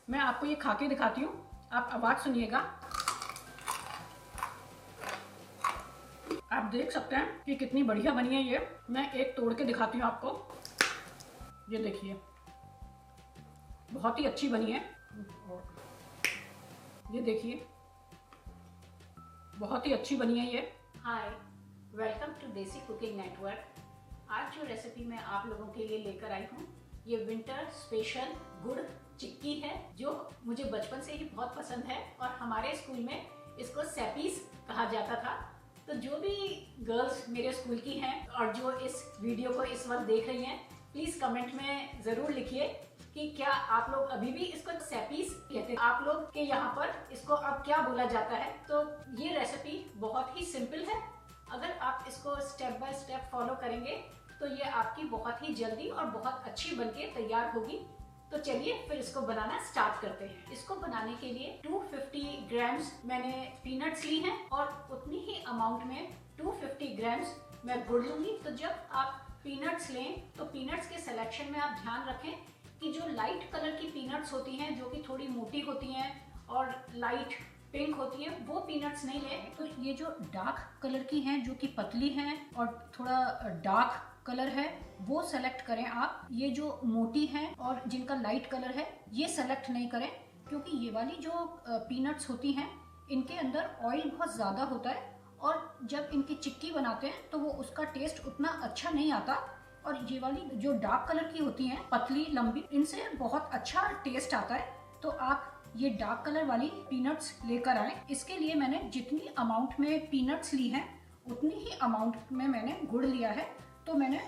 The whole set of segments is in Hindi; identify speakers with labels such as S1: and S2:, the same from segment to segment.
S1: मैं आपको ये खा के दिखाती हूँ, आप आवाज़ सुनिएगा। आप देख सकते हैं कि कितनी बढ़िया बनी है ये। मैं एक तोड़ के दिखाती हूँ आपको। ये देखिए, बहुत ही अच्छी बनी है। ये देखिए, बहुत ही अच्छी बनी है ये।
S2: हाय, वेलकम टू देसी कुकिंग नेटवर्क। आज जो रेसिपी मैं आप लोगों के लिए लेकर आई हूँ, ये विंटर स्पेशल गुड़ चिक्की है, जो मुझे बचपन से ही बहुत पसंद है और हमारे स्कूल में इसको सैपीस कहा जाता था। तो जो भी गर्ल्स मेरे स्कूल की हैं और जो इस वीडियो को इस वक्त देख रही हैं, प्लीज़ कमेंट में ज़रूर लिखिए कि क्या आप लोग अभी भी इसको सैपीस कहते हैं, आप लोग के यहाँ पर इसको अब क्या बोला जाता है। तो ये रेसिपी बहुत ही सिंपल है। अगर आप इसको स्टेप बाय स्टेप फॉलो करेंगे तो ये आपकी बहुत ही जल्दी और बहुत अच्छी बनके तैयार होगी। तो चलिए फिर इसको बनाना स्टार्ट करते हैं। इसको बनाने के लिए 250 ग्राम्स मैंने पीनट्स ली हैं और उतनी ही अमाउंट में 250 ग्राम्स मैं गुड़ लूंगी। तो जब आप पीनट्स लें तो पीनट्स के सिलेक्शन में आप ध्यान रखें कि जो लाइट कलर की पीनट्स होती हैं, जो कि थोड़ी मोटी होती हैं और लाइट पिंक होती है, वो पीनट्स नहीं लें। तो ये जो डार्क कलर की हैं, जो कि पतली हैं और थोड़ा डार्क कलर है, वो सेलेक्ट करें आप। ये जो मोटी हैं और जिनका लाइट कलर है, ये सेलेक्ट नहीं करें, क्योंकि ये वाली जो पीनट्स होती हैं, इनके अंदर ऑयल बहुत ज़्यादा होता है और जब इनकी चिक्की बनाते हैं तो वो उसका टेस्ट उतना अच्छा नहीं आता। और ये वाली जो डार्क कलर की होती हैं, पतली लंबी, इनसे बहुत अच्छा टेस्ट आता है। तो आप ये डार्क कलर वाली पीनट्स लेकर आए। इसके लिए मैंने जितनी अमाउंट में पीनट्स ली हैं, उतनी ही अमाउंट में मैंने गुड़ लिया है। तो मैंने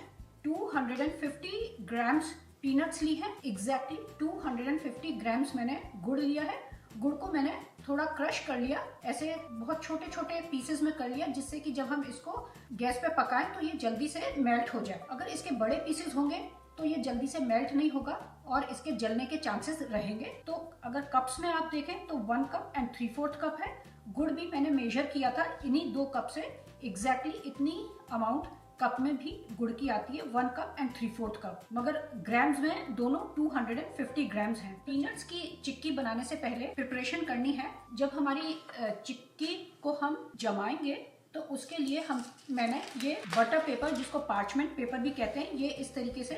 S2: 250 ग्राम्स पीनट्स ली है। एग्जैक्टली 250 ग्राम्स मैंने गुड़ लिया है। गुड़ को मैंने थोड़ा क्रश कर लिया, ऐसे बहुत छोटे छोटे पीसेस में कर लिया, जिससे कि जब हम इसको गैस पे पकाएं तो ये जल्दी से मेल्ट हो जाए। अगर इसके बड़े पीसेस होंगे तो ये जल्दी से मेल्ट नहीं होगा और इसके जलने के चांसेस रहेंगे। तो अगर कप्स में आप देखें तो 1 कप एंड 3/4 कप है। गुड़ भी मैंने मेजर किया था इन्हीं 2 कप से। एग्जैक्टली इतनी अमाउंट कप में भी गुड़ की आती है, 1 कप एंड 3/4 कप, मगर ग्राम्स में दोनों 250 ग्राम्स हैं। पीनट्स की चिक्की बनाने से पहले प्रिपरेशन करनी है। जब हमारी चिक्की को हम जमाएंगे तो उसके लिए मैंने ये बटर पेपर, जिसको पार्चमेंट पेपर भी कहते हैं, ये इस तरीके से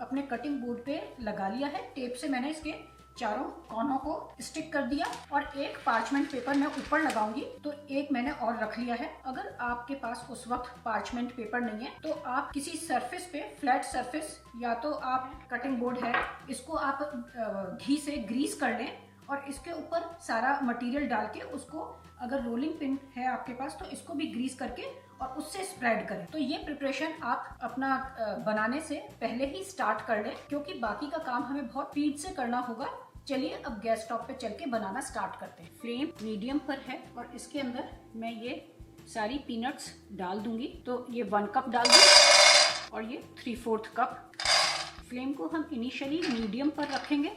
S2: अपने कटिंग बोर्ड पे लगा लिया है। टेप से मैंने इसके चारों कोनों को स्टिक कर दिया और एक पार्चमेंट पेपर मैं ऊपर लगाऊंगी, तो एक मैंने और रख लिया है। अगर आपके पास उस वक्त पार्चमेंट पेपर नहीं है तो आप किसी सरफेस पे, फ्लैट सरफेस, या तो आप कटिंग बोर्ड है, इसको आप घी से ग्रीस कर लें और इसके ऊपर सारा मटेरियल डाल के उसको, अगर रोलिंग पिन है आपके पास तो इसको भी ग्रीस करके और उससे स्प्रेड करें। तो ये प्रिपरेशन आप अपना बनाने से पहले ही स्टार्ट कर लें, क्योंकि बाकी का काम हमें बहुत स्पीड से करना होगा। चलिए अब गैस स्टॉप पे चल के बनाना स्टार्ट करते हैं। फ्लेम मीडियम पर है और इसके अंदर मैं ये सारी पीनट्स डाल दूंगी। तो ये 1 कप डाल दूंगी और ये 3/4 कप। फ्लेम को हम इनिशियली मीडियम पर रखेंगे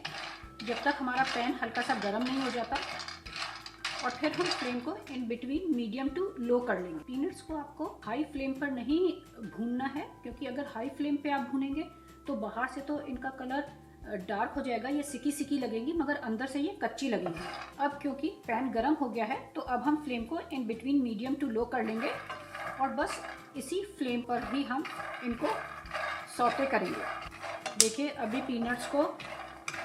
S2: जब तक हमारा पैन हल्का सा गर्म नहीं हो जाता, और फिर हम फ्लेम को in between medium to low कर लेंगे। पीनट्स को आपको हाई फ्लेम पर नहीं भूनना है, क्योंकि अगर हाई फ्लेम पे आप भूनेंगे तो बाहर से तो इनका कलर डार्क हो जाएगा, ये सिकी सिकी लगेगी, मगर अंदर से ये कच्ची लगेगी। अब क्योंकि पैन गर्म हो गया है तो अब हम फ्लेम को in between medium to low कर लेंगे और बस इसी फ्लेम पर ही हम इनको सौते करेंगे। देखिए, अभी पीनट्स को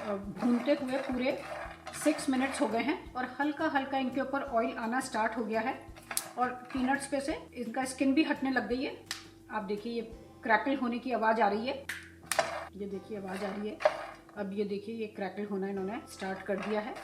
S2: भूनते हुए पूरे 6 मिनट्स हो गए हैं और हल्का हल्का इनके ऊपर ऑयल आना स्टार्ट हो गया है और पीनट्स पे से इनका स्किन भी हटने लग गई है। आप देखिए, ये क्रैकल होने की आवाज़ आ रही है। ये देखिए, आवाज़ आ रही है। अब ये देखिए, ये क्रैकल होना इन्होंने स्टार्ट कर दिया है।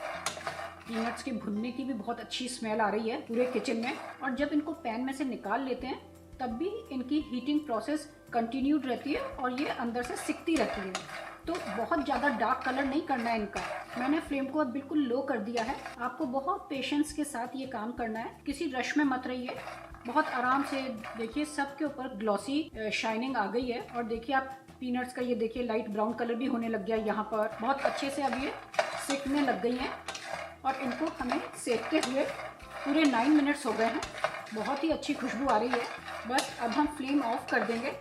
S2: पीनट्स के भुनने की भी बहुत अच्छी स्मेल आ रही है पूरे किचन में। और जब इनको पैन में से निकाल लेते हैं तब भी इनकी हीटिंग प्रोसेस कंटिन्यूड रहती है और ये अंदर से सिकती रहती है। तो बहुत ज़्यादा डार्क कलर नहीं करना है इनका। मैंने फ्लेम को अब बिल्कुल लो कर दिया है। आपको बहुत पेशेंस के साथ ये काम करना है, किसी रश में मत रहिए, बहुत आराम से। देखिए, सबके ऊपर ग्लॉसी शाइनिंग आ गई है और देखिए आप पीनट्स का, ये देखिए लाइट ब्राउन कलर भी होने लग गया है यहाँ पर। बहुत अच्छे से अब ये सिकने लग गई हैं और इनको हमें सेकते हुए पूरे 9 मिनट्स हो गए हैं। बहुत ही अच्छी खुशबू आ रही है। बस अब हम फ्लेम ऑफ कर देंगे।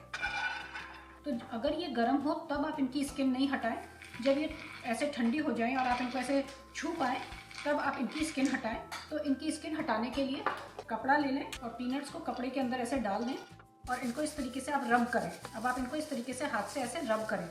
S2: तो अगर ये गर्म हो तब आप इनकी स्किन नहीं हटाएं,
S1: जब ये ऐसे ठंडी हो जाए और आप इनको ऐसे छू पाएँ तब आप इनकी स्किन हटाएं। तो इनकी स्किन हटाने के लिए कपड़ा ले लें और पीनट्स को कपड़े के अंदर ऐसे डाल दें और इनको इस तरीके से आप रब करें। अब आप इनको इस तरीके से हाथ से ऐसे रब करें।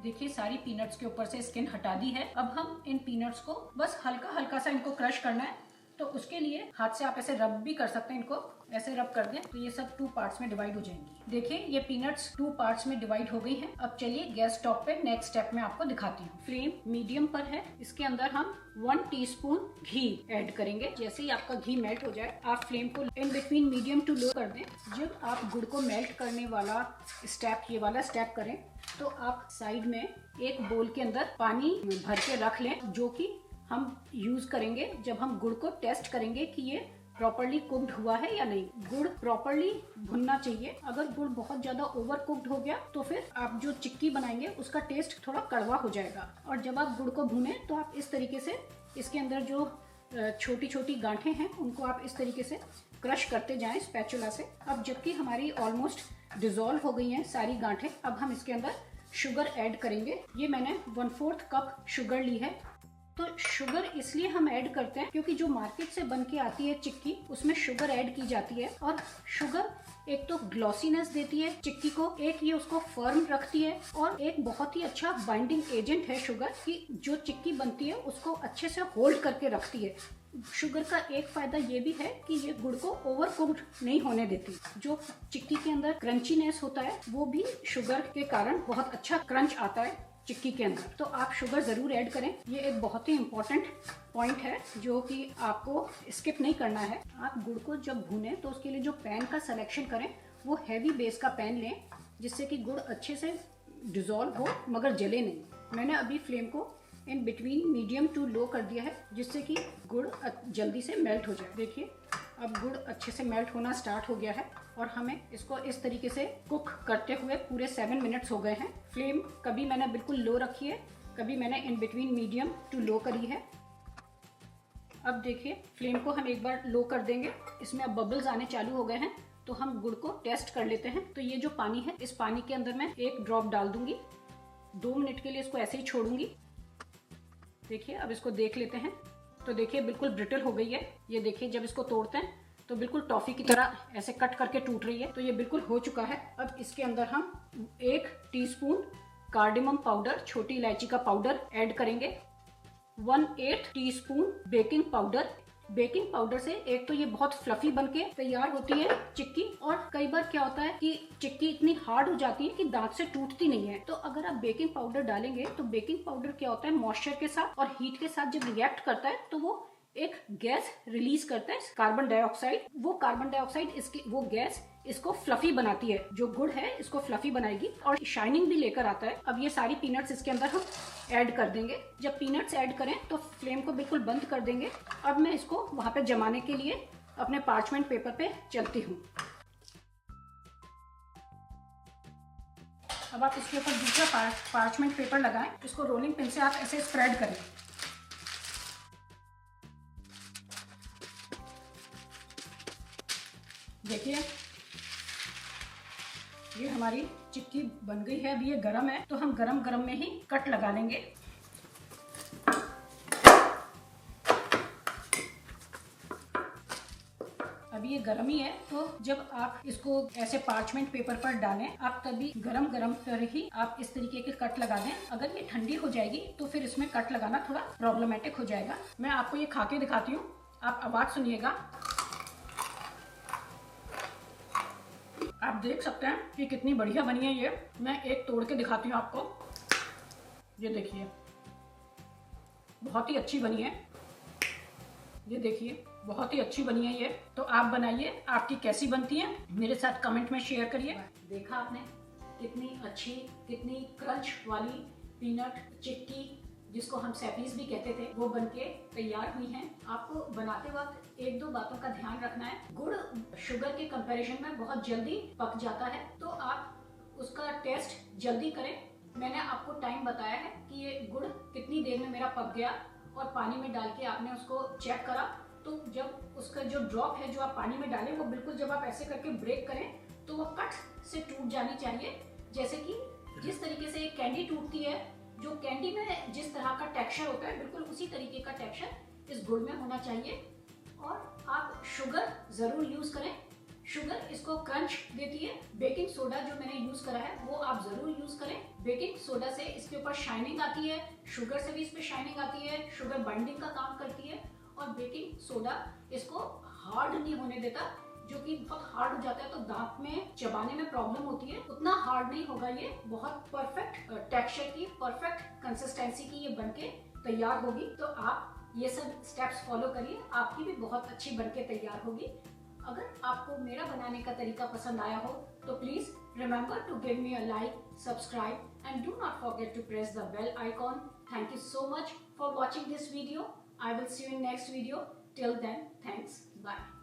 S1: देखिए सारी पीनट्स के ऊपर से स्किन हटा दी है। अब हम इन पीनट्स को बस हल्का हल्का सा इनको क्रश करना है। तो उसके लिए हाथ से आप ऐसे रब भी कर सकते हैं, इनको ऐसे रब कर दें तो ये सब 2 पार्ट्स में डिवाइड हो जाएंगी। देखिए ये पीनट्स 2 पार्ट्स में डिवाइड हो गई हैं। अब चलिए गैस स्टोव पे नेक्स्ट स्टेप में आपको दिखाती हूँ। फ्लेम मीडियम पर है। इसके अंदर हम 1 टीस्पून घी ऐड करेंगे। जैसे ही आपका घी मेल्ट हो जाए आप फ्लेम को in between medium to low कर दें। जब आप गुड़ को मेल्ट करने वाला स्टेप, ये वाला स्टेप करें तो आप साइड में एक बोल के अंदर पानी भर के रख लें, जो कि हम यूज करेंगे जब हम गुड़ को टेस्ट करेंगे कि ये प्रॉपर्ली कुक्ड हुआ है या नहीं। गुड़ प्रॉपर्ली भुनना चाहिए। अगर गुड़ बहुत ज्यादा ओवर कुक्ड हो गया तो फिर आप जो चिक्की बनाएंगे उसका टेस्ट थोड़ा कड़वा हो जाएगा। और जब आप गुड़ को भुने तो आप इस तरीके से इसके अंदर जो छोटी छोटी गांठें हैं उनको आप इस तरीके से क्रश करते जाएं स्पैचुला से। अब जबकि हमारी ऑलमोस्ट डिजोल्व हो गई हैं सारी गांठें, अब हम इसके अंदर शुगर ऐड करेंगे। ये मैंने 1/4 कप शुगर ली है। तो शुगर इसलिए हम ऐड करते हैं क्योंकि जो मार्केट से बन के आती है चिक्की उसमें शुगर ऐड की जाती है। और शुगर एक तो ग्लॉसीनेस देती है चिक्की को, एक ये उसको फर्म रखती है और एक बहुत ही अच्छा बाइंडिंग एजेंट है शुगर कि जो चिक्की बनती है उसको अच्छे से होल्ड करके रखती है। शुगर का एक फायदा ये भी है कि ये गुड़ को ओवर कुक्ड नहीं होने देती। जो चिक्की के अंदर क्रंचीनेस होता है वो भी शुगर के कारण बहुत अच्छा क्रंच आता है चिक्की के अंदर। तो आप शुगर ज़रूर ऐड करें। ये एक बहुत ही इम्पोर्टेंट पॉइंट है जो कि आपको स्किप नहीं करना है। आप गुड़ को जब भूनें तो उसके लिए जो पैन का सिलेक्शन करें वो हैवी बेस का पैन लें जिससे कि गुड़ अच्छे से डिज़ोल्व हो मगर जले नहीं। मैंने अभी फ्लेम को in between medium to low कर दिया है जिससे कि गुड़ जल्दी से मेल्ट हो जाए। देखिए अब गुड़ अच्छे से मेल्ट होना स्टार्ट हो गया है और हमें इसको इस तरीके से कुक करते हुए पूरे 7 मिनट्स हो गए हैं। फ्लेम कभी मैंने बिल्कुल लो रखी है, कभी मैंने in between medium to low करी है। अब देखिए फ्लेम को हम एक बार लो कर देंगे। इसमें अब बबल्स आने चालू हो गए हैं तो हम गुड़ को टेस्ट कर लेते हैं। तो ये जो पानी है इस पानी के अंदर मैं 1 ड्रॉप डाल दूंगी। 2 मिनट के लिए इसको ऐसे ही छोड़ूंगी। देखिए अब इसको देख लेते हैं। तो देखिए बिल्कुल ब्रिटल हो गई है। ये देखिए जब इसको तोड़ते हैं तो बिल्कुल टॉफी की तरह ऐसे कट करके टूट रही है। तो ये बिल्कुल हो चुका है। अब इसके अंदर हम 1 टीस्पून कार्डेमम पाउडर, छोटी इलायची का पाउडर ऐड करेंगे। 1/8 teaspoon baking powder. Baking powder से एक तो ये बहुत फ्लफी बनके तैयार होती है चिक्की, और कई बार क्या होता है कि चिक्की इतनी हार्ड हो जाती है कि दांत से टूटती नहीं है। तो अगर आप बेकिंग पाउडर डालेंगे तो बेकिंग पाउडर क्या होता है मॉइस्चर के साथ और हीट के साथ जब रिएक्ट करता है तो वो एक गैस रिलीज करता है, कार्बन डाइऑक्साइड। वो कार्बन डाइऑक्साइड वो गैस इसको फ्लफी बनाती है। जो गुड़ है इसको फ्लफी बनाएगी और शाइनिंग भी लेकर आता है। अब ये सारी पीनट्स इसके अंदर हम ऐड कर देंगे। जब पीनट्स ऐड करें तो फ्लेम को बिल्कुल बंद कर देंगे। अब मैं इसको वहां पे जमाने के लिए अपने पार्चमेंट पेपर पे चलती हूँ। अब आप इसके ऊपर दूसरा पार्चमेंट पेपर लगाएं। इसको रोलिंग पिन से आप ऐसे स्प्रेड करें। देखिए ये हमारी चिक्की बन गई है। अभी ये गरम है तो हम गरम गरम में ही कट लगा लेंगे। अभी ये गरम ही है तो जब आप इसको ऐसे पार्चमेंट पेपर पर डालें आप तभी गरम गरम पर ही आप इस तरीके के कट लगा दें। अगर ये ठंडी हो जाएगी तो फिर इसमें कट लगाना थोड़ा प्रॉब्लमेटिक हो जाएगा। मैं आपको ये खा के दिखाती हूँ, आप आवाज सुनिएगा। आप देख सकते हैं कि कितनी बढ़िया बनी है ये। मैं एक तोड़ के दिखाती हूँ आपको। ये देखिए बहुत ही अच्छी बनी है। ये देखिए बहुत ही अच्छी बनी है ये। तो आप बनाइए, आपकी कैसी बनती है मेरे साथ कमेंट में शेयर करिए।
S2: देखा आपने कितनी अच्छी, कितनी क्रंच वाली पीनट चिक्की जिसको हम सैपीज भी कहते थे वो बनके तैयार हुई हैं। आपको बनाते वक्त 1-2 बातों का ध्यान रखना है। गुड़ शुगर के कंपैरिजन में बहुत जल्दी पक जाता है तो आप उसका टेस्ट जल्दी करें। मैंने आपको टाइम बताया है कि ये गुड़ कितनी देर में मेरा पक गया और पानी में डाल के आपने उसको चेक करा। तो जब उसका जो ड्रॉप है जो आप पानी में डालें वो बिल्कुल जब आप ऐसे करके ब्रेक करें तो वो कट से टूट जानी चाहिए। जैसे कि जिस तरीके से एक कैंडी टूटती है
S1: जो कैंडी में जिस तरह का टेक्सचर होता है बिल्कुल उसी तरीके का टेक्सचर इस गुड़ में होना चाहिए। और आप शुगर जरूर यूज करें, शुगर इसको क्रंच देती है। बेकिंग सोडा जो मैंने यूज करा है वो आप जरूर यूज करें। बेकिंग सोडा से इसके ऊपर शाइनिंग आती है, शुगर से भी इस पे शाइनिंग आती है, शुगर बाइंडिंग का काम करती है। और बेकिंग सोडा इसको हार्ड नहीं होने देता, जो कि बहुत हार्ड हो जाता है तो दांत में चबाने में प्रॉब्लम होती है, उतना हार्ड नहीं होगा ये। बहुत परफेक्ट टेक्सचर की, परफेक्ट कंसिस्टेंसी की ये बनके तैयार होगी। तो आप ये सब स्टेप्स फॉलो करिए, आपकी भी बहुत अच्छी बनके तैयार होगी। अगर आपको मेरा बनाने का तरीका पसंद आया हो तो please remember to give me a like, subscribe and do not forget to press the bell icon. Thank you so much for watching this video. I will see you in next video. Till then, thanks. Bye.